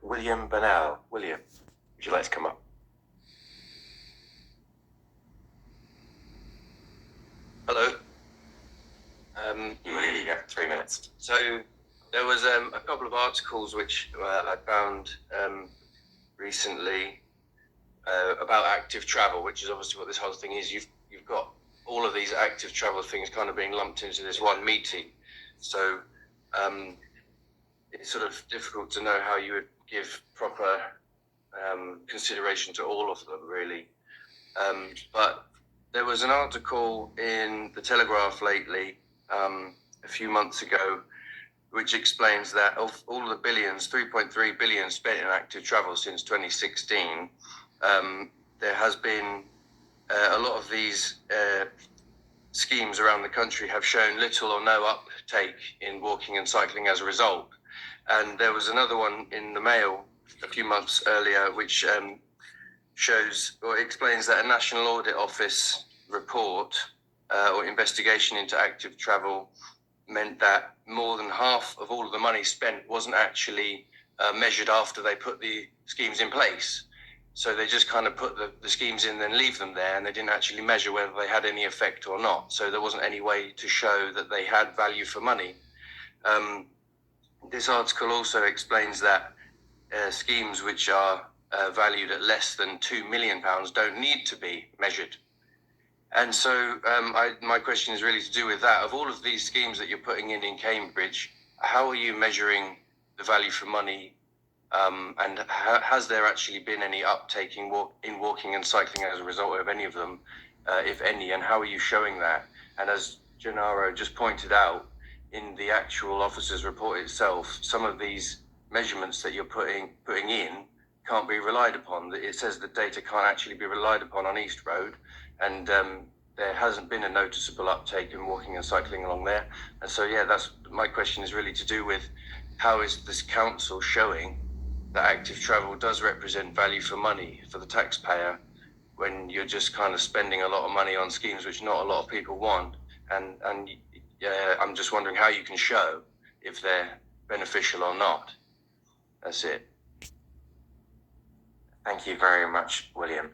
William Bannell. William, would you like to come up? Hello. You got 3 minutes. So there was a couple of articles which I found recently about active travel, which is obviously what this whole thing is. You've got all of these active travel things kind of being lumped into this one meeting. So it's sort of difficult to know how you would give proper consideration to all of them, really. But there was an article in the Telegraph lately, a few months ago, which explains that of all the billions, 3.3 billion spent in active travel since 2016, there has been a lot of these schemes around the country have shown little or no uptake in walking and cycling as a result. And there was another one in the Mail a few months earlier, which shows or explains that a National Audit Office report or investigation into active travel meant that more than half of all of the money spent wasn't actually measured after they put the schemes in place. So they just kind of put the schemes in, then leave them there, and they didn't actually measure whether they had any effect or not. So there wasn't any way to show that they had value for money. This article also explains that schemes which are valued at less than £2 million don't need to be measured. And so my question is really to do with that. Of all of these schemes that you're putting in Cambridge, how are you measuring the value for money? And has there actually been any uptake in walking and cycling as a result of any of them, if any, and how are you showing that? And as Gennaro just pointed out, in the actual officer's report itself, some of these measurements that you're putting in can't be relied upon. It says the data can't actually be relied upon on East Road, and there hasn't been a noticeable uptake in walking and cycling along there. And so, yeah, that's my question is really to do with how is this council showing that active travel does represent value for money for the taxpayer when you're just kind of spending a lot of money on schemes which not a lot of people want. And I'm just wondering how you can show if they're beneficial or not. That's it. Thank you very much, William.